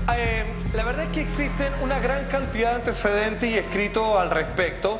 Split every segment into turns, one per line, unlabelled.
La verdad es que existen una gran cantidad de antecedentes y escritos al respecto.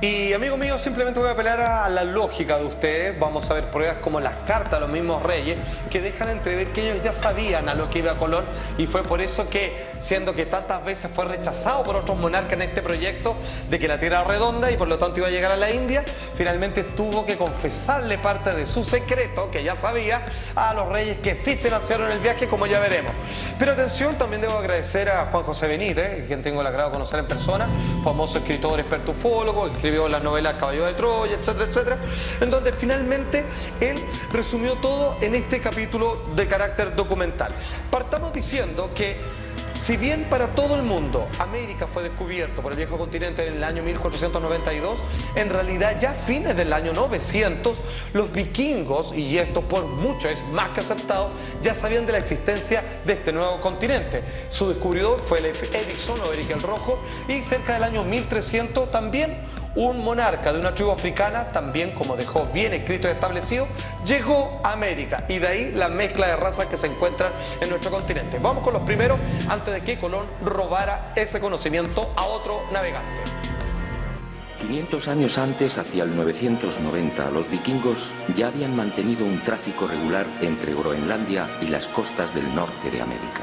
Y, amigo mío, simplemente voy a apelar a la lógica de ustedes. Vamos a ver pruebas como las cartas de los mismos reyes que dejan entrever que ellos ya sabían a lo que iba Colón, y fue por eso que, siendo que tantas veces fue rechazado por otros monarcas en este proyecto de que la Tierra era redonda y por lo tanto iba a llegar a la India, finalmente tuvo que confesarle parte de su secreto, que ya sabía, a los reyes que sí financiaron el viaje, como ya veremos. Pero atención, también debo agradecer a Juan José Benítez, quien tengo el agrado de conocer en persona, famoso escritor, experto ufólogo, escribió las novelas Caballo de Troya, etcétera, etcétera, en donde finalmente él resumió todo en este capítulo de carácter documental. Partamos diciendo que, si bien para todo el mundo América fue descubierto por el viejo continente en el año 1492, en realidad ya a fines del año 900, los vikingos, y esto por mucho es más que aceptado, ya sabían de la existencia de este nuevo continente. Su descubridor fue el Ericsson o Eric el Rojo, y cerca del año 1300 también un monarca de una tribu africana, también como dejó bien escrito y establecido, llegó a América, y de ahí la mezcla de razas que se encuentran en nuestro continente. Vamos con los primeros antes de que Colón robara ese conocimiento a otro navegante.
500 años antes, hacia el 990, los vikingos ya habían mantenido un tráfico regular entre Groenlandia y las costas del norte de América.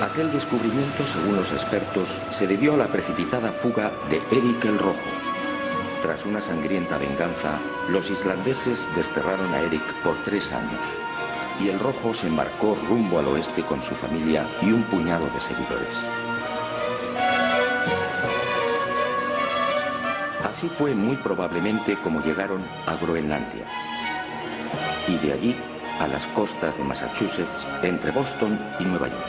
Aquel descubrimiento, según los expertos, se debió a la precipitada fuga de Eric el Rojo. Tras una sangrienta venganza, los islandeses desterraron a Eric por 3 años, y el Rojo se embarcó rumbo al oeste con su familia y un puñado de seguidores. Así fue muy probablemente como llegaron a Groenlandia, y de allí a las costas de Massachusetts, entre Boston y Nueva York.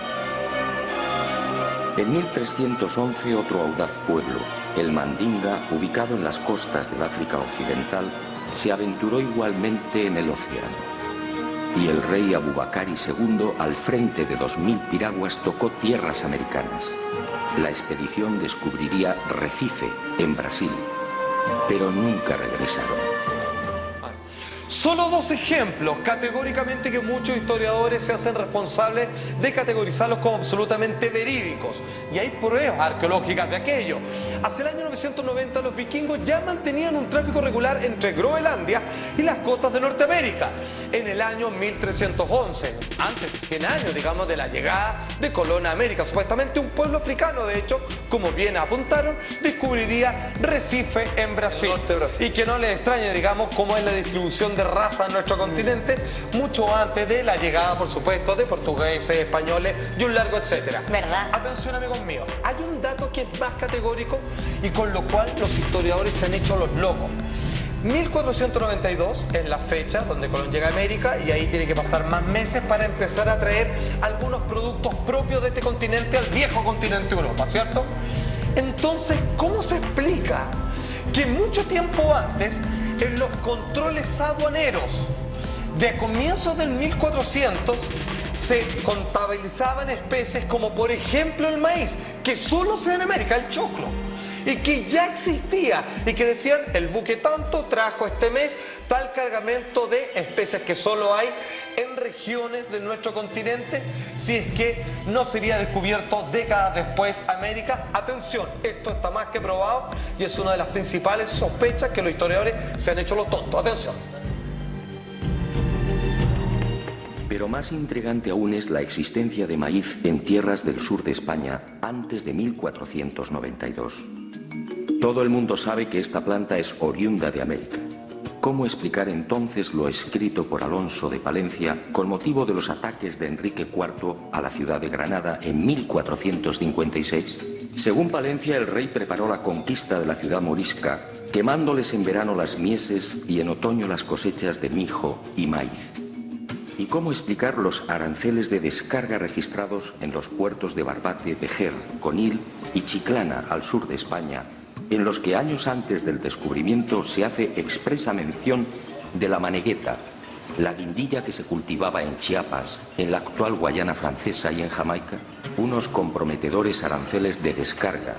En 1311, otro audaz pueblo, el Mandinga, ubicado en las costas del África Occidental, se aventuró igualmente en el océano. Y el rey Abubakari II, al frente de 2000 piraguas, tocó tierras americanas. La expedición descubriría Recife, en Brasil, pero nunca regresaron.
Solo 2 ejemplos, categóricamente, que muchos historiadores se hacen responsables de categorizarlos como absolutamente verídicos. Y hay pruebas arqueológicas de aquello. Hacia el año 990 los vikingos ya mantenían un tráfico regular entre Groenlandia y las costas de Norteamérica. En el año 1311, antes de 100 años, digamos, de la llegada de Colón a América, supuestamente un pueblo africano, de hecho, como bien apuntaron, descubriría Recife en Brasil. Y que no les extrañe, digamos, cómo es la distribución de raza en nuestro continente, mucho antes de la llegada, por supuesto, de portugueses, españoles y un largo etcétera.
¿Verdad?
Atención, amigos míos, hay un dato que es más categórico y con lo cual los historiadores se han hecho los locos. 1492 es la fecha donde Colón llega a América, y ahí tiene que pasar más meses para empezar a traer algunos productos propios de este continente al viejo continente Europa, ¿cierto? Entonces, ¿cómo se explica que mucho tiempo antes, en los controles aduaneros de comienzos del 1400, se contabilizaban especies como, por ejemplo, el maíz, que solo se da en América, el choclo, y que ya existía, y que decían, el buque tanto trajo este mes tal cargamento de especies que solo hay en regiones de nuestro continente, si es que no sería descubierto décadas después América? Atención, esto está más que probado y es una de las principales sospechas que los historiadores se han hecho los tontos. Atención.
Pero más intrigante aún es la existencia de maíz en tierras del sur de España antes de 1492. Todo el mundo sabe que esta planta es oriunda de América. ¿Cómo explicar entonces lo escrito por Alonso de Palencia con motivo de los ataques de Enrique IV a la ciudad de Granada en 1456? Según Palencia, el rey preparó la conquista de la ciudad morisca, quemándoles en verano las mieses y en otoño las cosechas de mijo y maíz. ¿Y cómo explicar los aranceles de descarga registrados en los puertos de Barbate, Vejer, Conil y Chiclana, al sur de España, en los que años antes del descubrimiento se hace expresa mención de la manegueta, la guindilla que se cultivaba en Chiapas, en la actual Guayana Francesa y en Jamaica? Unos comprometedores aranceles de descarga,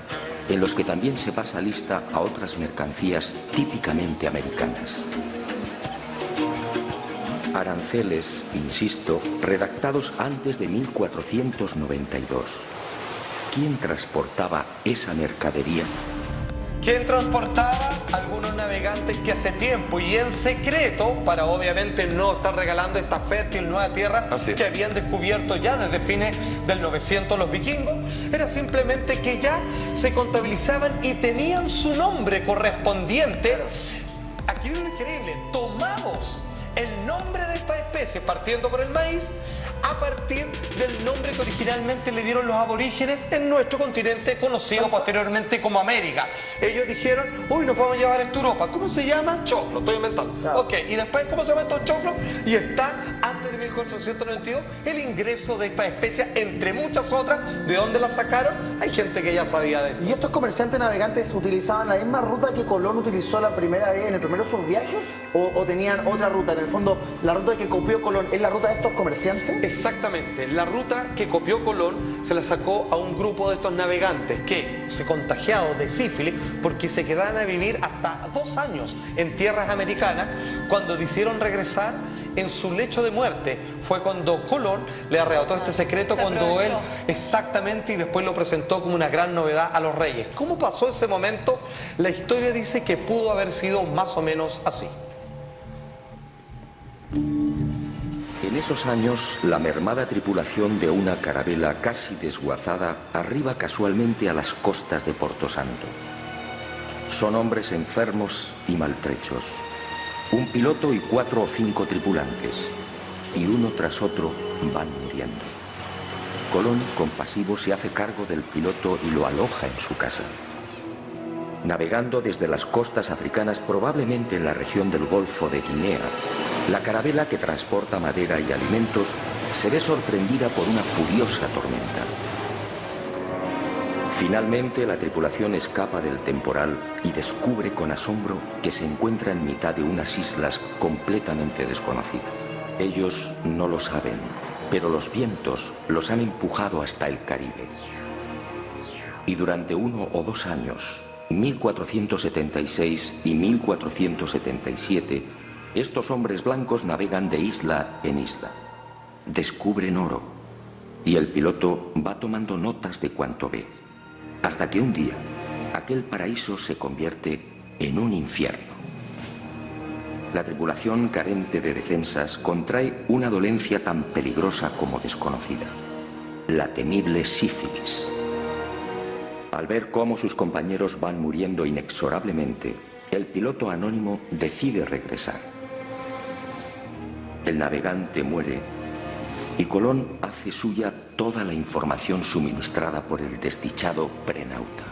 en los que también se pasa lista a otras mercancías típicamente americanas. Aranceles, insisto, redactados antes de 1492. ¿Quién transportaba esa mercadería?
¿Quién transportaba? Algunos navegantes que hace tiempo y en secreto, para obviamente no estar regalando esta fértil nueva tierra que habían descubierto ya desde fines del 900 los vikingos, era simplemente que ya se contabilizaban y tenían su nombre correspondiente. Aquí viene lo increíble, tomamos el nombre de esta especie, partiendo por el maíz, a partir del nombre que originalmente le dieron los aborígenes en nuestro continente, conocido posteriormente como América. Ellos dijeron, uy, nos vamos a llevar esto a Europa. ¿Cómo se llama? Choclo, estoy inventando.
Claro.
Ok, y después, ¿cómo se llama esto? Choclo. Y está, antes de 1492, el ingreso de esta especie, entre muchas otras. ¿De dónde la sacaron? Hay gente que ya sabía de esto.
¿Y estos comerciantes navegantes utilizaban la misma ruta que Colón utilizó la primera vez en el primero de sus viajes? ¿O tenían otra ruta? En el fondo, la ruta que copió Colón, ¿es la ruta de estos comerciantes?
Exactamente, la ruta que copió Colón se la sacó a un grupo de estos navegantes que se contagiaron de sífilis porque se quedaron a vivir hasta 2 años en tierras americanas. Cuando decidieron regresar en su lecho de muerte fue cuando Colón le arrebató este secreto, cuando él exactamente, y después lo presentó como una gran novedad a los reyes. ¿Cómo pasó ese momento? La historia dice que pudo haber sido más o menos así.
En esos años, la mermada tripulación de una carabela casi desguazada arriba casualmente a las costas de Porto Santo. Son hombres enfermos y maltrechos. Un piloto y 4 o 5 tripulantes. Y uno tras otro van muriendo. Colón, compasivo, se hace cargo del piloto y lo aloja en su casa. Navegando desde las costas africanas, probablemente en la región del Golfo de Guinea, la carabela que transporta madera y alimentos se ve sorprendida por una furiosa tormenta. Finalmente, la tripulación escapa del temporal y descubre con asombro que se encuentra en mitad de unas islas completamente desconocidas. Ellos no lo saben, pero los vientos los han empujado hasta el Caribe. Y durante 1 o 2 años, 1476 y 1477, estos hombres blancos navegan de isla en isla. Descubren oro y el piloto va tomando notas de cuanto ve. Hasta que un día, aquel paraíso se convierte en un infierno. La tripulación, carente de defensas, contrae una dolencia tan peligrosa como desconocida: la temible sífilis. Al ver cómo sus compañeros van muriendo inexorablemente, el piloto anónimo decide regresar. El navegante muere y Colón hace suya toda la información suministrada por el desdichado prenauta.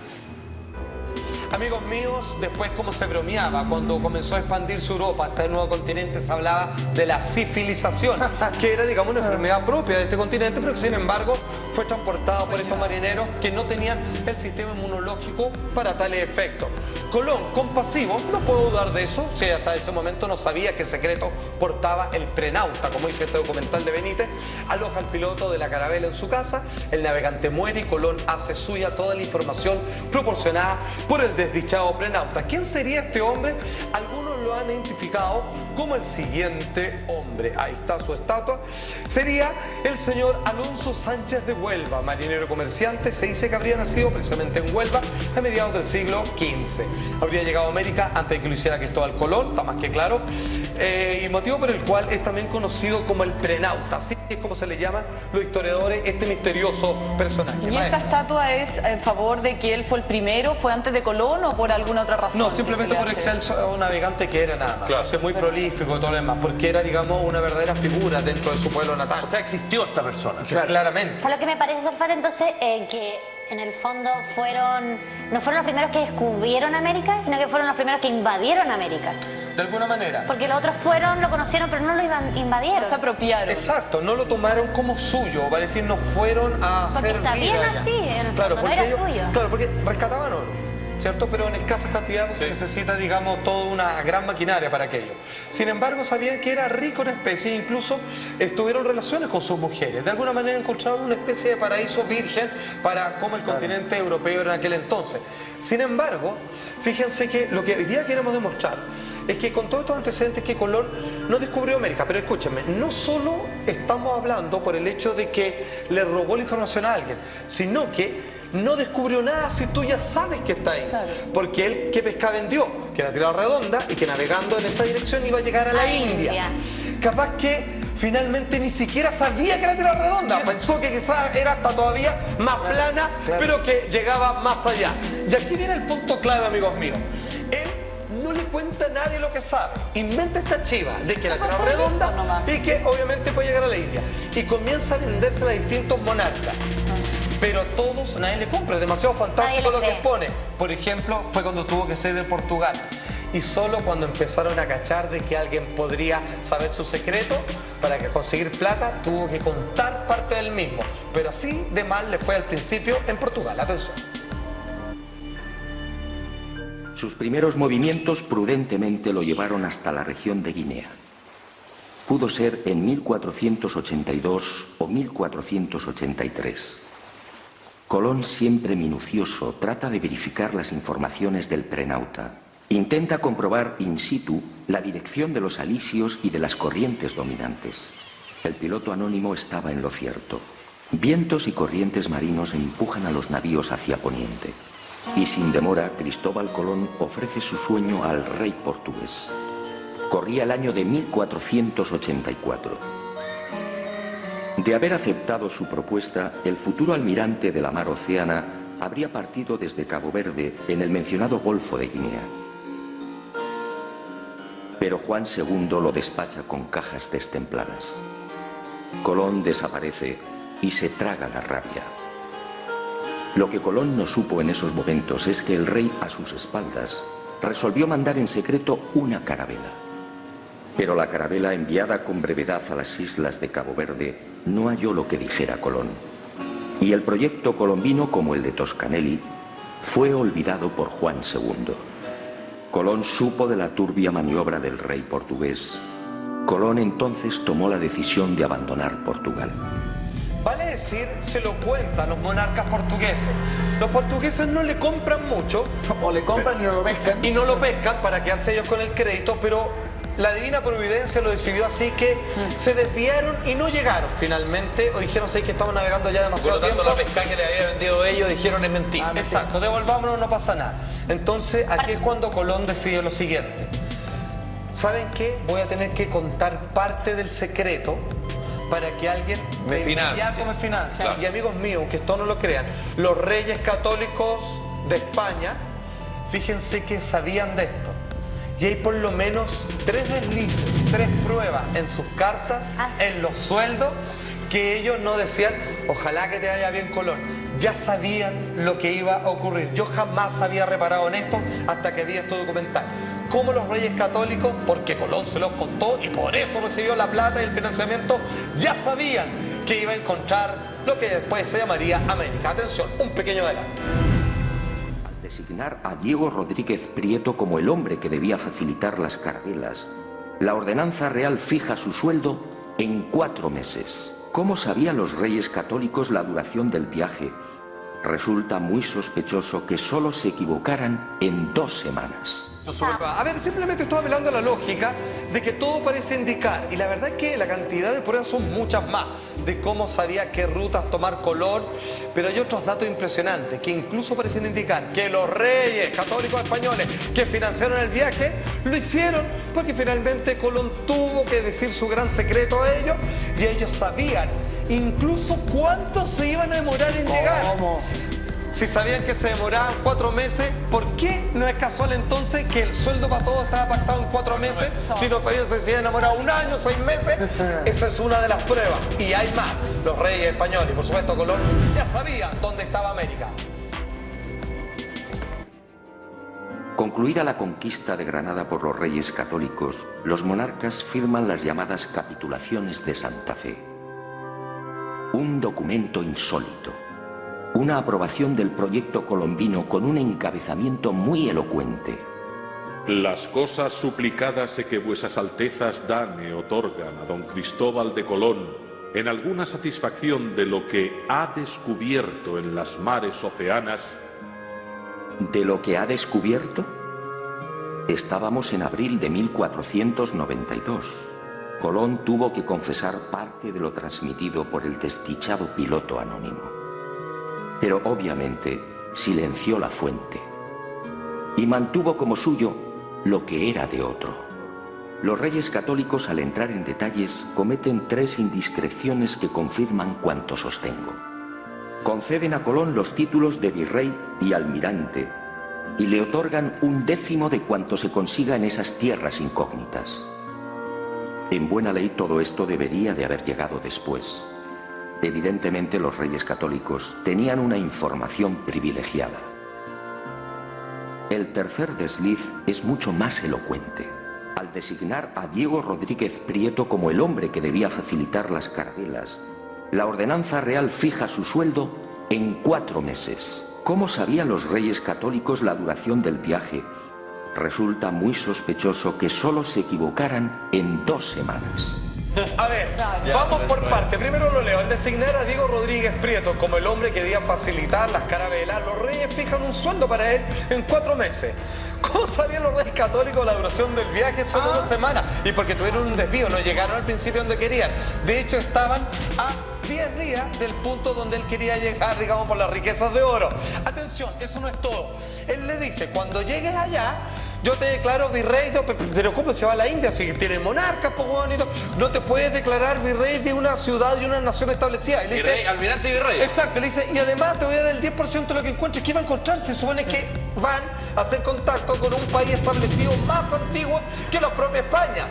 Amigos míos, después como se bromeaba cuando comenzó a expandirse Europa hasta el nuevo continente, se hablaba de la sifilización, que era, digamos, una enfermedad propia de este continente, pero que sin embargo fue transportado por estos marineros que no tenían el sistema inmunológico para tales efectos. Colón, compasivo, no puedo dudar de eso, si hasta ese momento no sabía qué secreto portaba el prenauta, como dice este documental de Benítez, aloja al piloto de la carabela en su casa, el navegante muere y Colón hace suya toda la información proporcionada por el desdichado prenauta. ¿Quién sería este hombre? Algunos lo han identificado como el siguiente hombre. Ahí está su estatua. Sería el señor Alonso Sánchez de Huelva, marinero comerciante. Se dice que habría nacido precisamente en Huelva a mediados del siglo XV. Habría llegado a América antes de que lo hiciera Cristóbal Colón, está más que claro. Y motivo por el cual es también conocido como el prenauta. Así es como se le llama los historiadores este misterioso personaje.
¿Y esta estatua es en favor de que él fue el primero, fue antes de Colón o por alguna otra razón?
No, simplemente por excelso un navegante que era nada más. Claro. Es muy prolífico y todo lo demás, porque era, digamos, una verdadera figura dentro de su pueblo natal. O sea, existió esta persona, claro, claramente.
O sea, lo que me parece, Salfate, entonces, que en el fondo no fueron los primeros que descubrieron América, sino que fueron los primeros que invadieron América.
De alguna manera.
Porque los otros lo conocieron, pero no lo invadieron.
Se apropiaron.
Exacto, no lo tomaron como suyo, vale decir, no fueron a hacer vida.
Porque está bien así, en el
claro,
fondo, no era
ellos,
suyo.
Claro, porque rescataban oro, ¿cierto? Pero en escasas cantidades se necesita, digamos, toda una gran maquinaria para aquello. Sin embargo, sabían que era rico en especies, incluso tuvieron relaciones con sus mujeres. De alguna manera encontraron una especie de paraíso virgen para como el continente europeo era en aquel entonces. Sin embargo, fíjense que lo que hoy día queremos demostrar es que con todos estos antecedentes que Colón no descubrió América, pero escúchenme, no solo estamos hablando por el hecho de que le robó la información a alguien, sino que no descubrió nada si tú ya sabes que está ahí.
Claro.
Porque él, ¿qué pesca vendió? Que era tirada redonda y que navegando en esa dirección iba a llegar a la India. Capaz que finalmente ni siquiera sabía que era tirada redonda. Pensó que quizás era hasta todavía más plana, pero que llegaba más allá. Y aquí viene el punto clave, amigos míos. Él no le cuenta a nadie lo que sabe. Inventa esta chiva de que la tirada redonda y que obviamente puede llegar a la India. Y comienza a vendérsela a distintos monarcas. Pero todos, nadie le compra, es demasiado fantástico lo que expone. Por ejemplo, fue cuando tuvo que salir de Portugal. Y solo cuando empezaron a cachar de que alguien podría saber su secreto, para que conseguir plata, tuvo que contar parte del mismo. Pero así de mal le fue al principio en Portugal. Atención.
Sus primeros movimientos prudentemente lo llevaron hasta la región de Guinea. Pudo ser en 1482 o 1483. Colón, siempre minucioso, trata de verificar las informaciones del prenauta. Intenta comprobar in situ la dirección de los alisios y de las corrientes dominantes. El piloto anónimo estaba en lo cierto. Vientos y corrientes marinos empujan a los navíos hacia poniente. Y sin demora, Cristóbal Colón ofrece su sueño al rey portugués. Corría el año de 1484. De haber aceptado su propuesta, el futuro almirante de la mar Oceana habría partido desde Cabo Verde en el mencionado Golfo de Guinea. Pero Juan II lo despacha con cajas destempladas. Colón desaparece y se traga la rabia. Lo que Colón no supo en esos momentos es que el rey, a sus espaldas, resolvió mandar en secreto una carabela. Pero la carabela, enviada con brevedad a las islas de Cabo Verde, no halló lo que dijera Colón. Y el proyecto colombino, como el de Toscanelli, fue olvidado por Juan II. Colón supo de la turbia maniobra del rey portugués. Colón entonces tomó la decisión de abandonar Portugal.
Vale decir, se lo cuentan los monarcas portugueses. Los portugueses no le compran mucho.
O le compran y no lo pescan.
Y no lo pescan para quedarse ellos con el crédito, pero la divina providencia lo decidió así que se desviaron y no llegaron finalmente, o dijeron, sí, que estamos navegando ya demasiado tiempo.
Por lo tanto, la pesca que le había vendido ellos dijeron es mentira.
Exacto, devolvámonos, no pasa nada. Entonces, aquí es cuando Colón decidió lo siguiente. ¿Saben qué? Voy a tener que contar parte del secreto para que alguien
me financie.
Claro. Y amigos míos, que esto no lo crean, los reyes católicos de España, fíjense que sabían de esto. Y hay por lo menos 3 deslices, 3 pruebas en sus cartas, en los sueldos, que ellos no decían, ojalá que te vaya bien Colón. Ya sabían lo que iba a ocurrir. Yo jamás había reparado en esto hasta que vi esto documental. Como los reyes católicos, porque Colón se los contó y por eso recibió la plata y el financiamiento, ya sabían que iba a encontrar lo que después se llamaría América. Atención, un pequeño adelanto.
Designar a Diego Rodríguez Prieto como el hombre que debía facilitar las carabelas, la ordenanza real fija su sueldo en 4 meses. ¿Cómo sabían los reyes católicos la duración del viaje? Resulta muy sospechoso que solo se equivocaran en 2 semanas.
A ver, simplemente estoy hablando de la lógica de que todo parece indicar, y la verdad es que la cantidad de pruebas son muchas más, de cómo sabía qué rutas tomar Colón, pero hay otros datos impresionantes que incluso parecen indicar que los reyes católicos españoles que financiaron el viaje lo hicieron porque finalmente Colón tuvo que decir su gran secreto a ellos y ellos sabían incluso cuánto se iban a demorar en llegar. Si sabían que se demoraban 4 meses, ¿por qué no es casual entonces que el sueldo para todos estaba pactado en 4 meses? Si no sabían si se habían demorado 1 año, 6 meses, esa es una de las pruebas. Y hay más. Los reyes españoles y por supuesto Colón ya sabían dónde estaba América.
Concluida la conquista de Granada por los reyes católicos, los monarcas firman las llamadas capitulaciones de Santa Fe. Un documento insólito. Una aprobación del proyecto colombino con un encabezamiento muy elocuente.
Las cosas suplicadas que vuesas altezas dan e otorgan a don Cristóbal de Colón en alguna satisfacción de lo que ha descubierto en las mares oceanas.
¿De lo que ha descubierto? Estábamos en abril de 1492. Colón tuvo que confesar parte de lo transmitido por el desdichado piloto anónimo. Pero obviamente silenció la fuente y mantuvo como suyo lo que era de otro. Los reyes católicos, al entrar en detalles, cometen 3 indiscreciones que confirman cuanto sostengo. Conceden a Colón los títulos de virrey y almirante y le otorgan 1/10 de cuanto se consiga en esas tierras incógnitas. En buena ley todo esto debería de haber llegado después. Evidentemente los reyes católicos tenían una información privilegiada. El tercer desliz es mucho más elocuente. Al designar a Diego Rodríguez Prieto como el hombre que debía facilitar las carabelas, la ordenanza real fija su sueldo en 4 meses. ¿Cómo sabían los reyes católicos la duración del viaje? Resulta muy sospechoso que solo se equivocaran en 2 semanas.
A ver, vamos por parte. Primero lo leo. Al designar a Diego Rodríguez Prieto como el hombre que debía facilitar las carabelas, los reyes fijan un sueldo para él en 4 meses. ¿Cómo sabían los reyes católicos la duración del viaje? Solo 2 semanas. Y porque tuvieron un desvío, no llegaron al principio donde querían. De hecho, estaban a 10 días del punto donde él quería llegar, digamos, por las riquezas de oro. Atención, eso no es todo. Él le dice, cuando llegues allá, yo te declaro virrey, pero ¿cómo se va a la India? Si tiene monarcas, pues, bonito, no te puedes declarar virrey de una ciudad y una nación establecida. Y le dice,
Virrey, almirante y virrey.
exacto, le dice, y además te voy a dar el 10% de lo que encuentres. ¿Qué va a encontrar? Se supone que van a hacer contacto con un país establecido más antiguo que la propia España.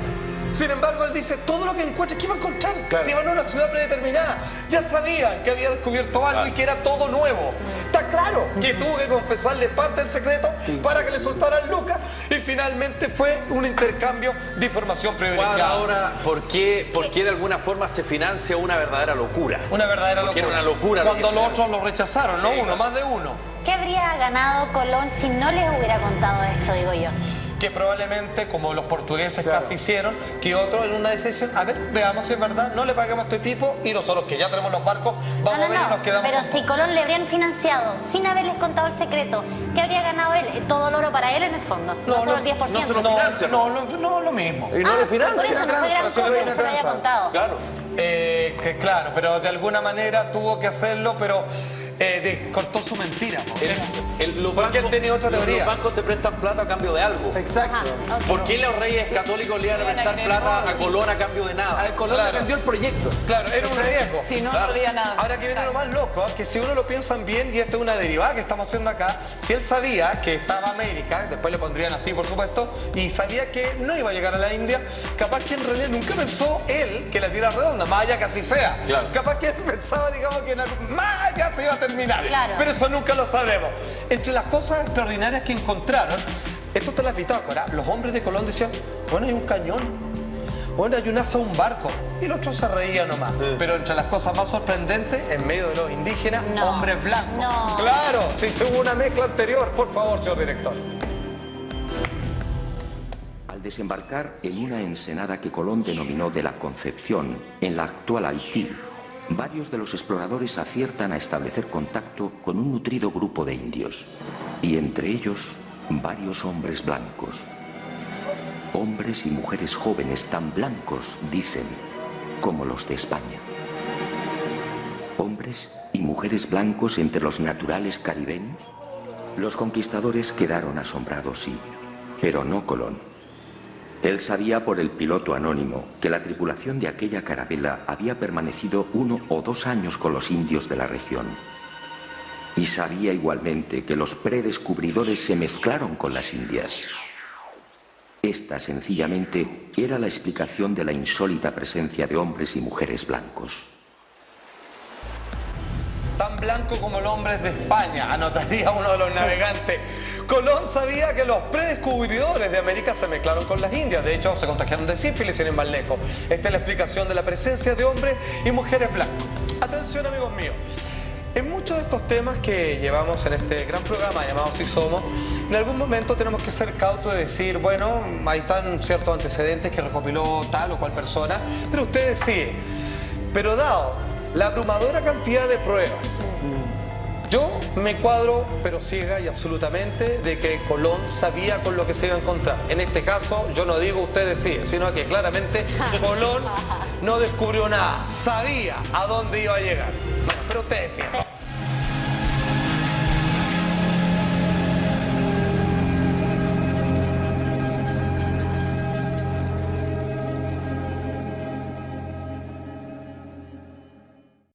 Sin embargo, él dice, todo lo que encuentre, ¿qué va a encontrar?
Claro.
Si van a una ciudad predeterminada, ya sabían que había descubierto algo y que era todo nuevo. Está claro que tuvo que confesarle parte del secreto para que le soltaran lucas y finalmente fue un intercambio de información privilegiada.
Ahora, ¿por qué de alguna forma se financia una verdadera locura?
Una verdadera
Porque
locura.
era una locura lo
Cuando
que
los
hicieron.
otros lo rechazaron, no
Sí,
uno,
claro.
más de uno.
¿Qué habría ganado Colón si no les hubiera contado esto, digo yo?
Que probablemente, como los portugueses casi hicieron, que otros en una decisión, a ver, veamos si es verdad, no le paguemos a este tipo y nosotros que ya tenemos los barcos, vamos a ver y nos quedamos
pero
con
si Colón le habrían financiado sin haberles contado el secreto, ¿qué habría ganado él? Todo el oro para él en el fondo, no solo el 10%.
no se lo financia.
No, lo mismo.
Y no le
Por eso
financia.
no fue gran cosa que no se lo haya contado.
Claro.
Que claro, pero de alguna manera tuvo que hacerlo, pero cortó su mentira. ¿No? Porque él tenía otra teoría.
Los bancos te prestan plata a cambio de algo.
Exacto.
Ajá, ok.
¿Por qué los reyes católicos le iban a
Le iban a
prestar
creer
plata
todo,
a
sí.
Colón a cambio de nada?
Al Colón
Claro.
le vendió el proyecto.
Claro, era un riesgo.
Si no,
Claro.
no había nada.
Ahora que viene lo más loco, que si uno lo piensan bien, y esto es una derivada que estamos haciendo acá, si él sabía que estaba América, después le pondrían así por supuesto, y sabía que no iba a llegar a la India, capaz que en realidad nunca pensó él que la tierra es redonda, más allá que así sea.
Claro.
Capaz que él pensaba, digamos, que más allá se iba a terminar.
Claro.
Pero eso nunca lo sabremos. Entre las cosas extraordinarias que encontraron, esto está en las bitácoras, los hombres de Colón decían, bueno, hay un cañón. Bueno, hay un asa, un barco. Y el otro se reía nomás. Pero entre las cosas más sorprendentes, en medio de los indígenas,
No.
hombres blancos.
No.
Claro, si se hubo una mezcla anterior, por favor, señor director.
Al desembarcar en una ensenada que Colón denominó de la Concepción, en la actual Haití, varios de los exploradores aciertan a establecer contacto con un nutrido grupo de indios, y entre ellos varios hombres blancos. Hombres y mujeres jóvenes tan blancos, dicen, como los de España. Hombres y mujeres blancos entre los naturales caribeños. Los conquistadores quedaron asombrados, sí, pero no Colón. Él sabía por el piloto anónimo que la tripulación de aquella carabela había permanecido 1 o 2 años con los indios de la región. Y sabía igualmente que los predescubridores se mezclaron con las indias. Esta, sencillamente, era la explicación de la insólita presencia de hombres y mujeres blancos.
Tan blanco como el hombre es de España, anotaría uno de los navegantes. Colón sabía que los predescubridores de América se mezclaron con las indias. De hecho, se contagiaron de sífilis sin ir más lejos. Esta es la explicación de la presencia de hombres y mujeres blancos. Atención, amigos míos. En muchos de estos temas que llevamos en este gran programa llamado Si Somos, en algún momento tenemos que ser cautos de decir, bueno, ahí están ciertos antecedentes que recopiló tal o cual persona, pero usted decide. Pero dado la abrumadora cantidad de pruebas, Yo me cuadro, pero ciega y absolutamente, de que Colón sabía con lo que se iba a encontrar. En este caso, yo no digo usted decide, sino que claramente Colón no descubrió nada, sabía a dónde iba a llegar. Bueno, pero usted decía.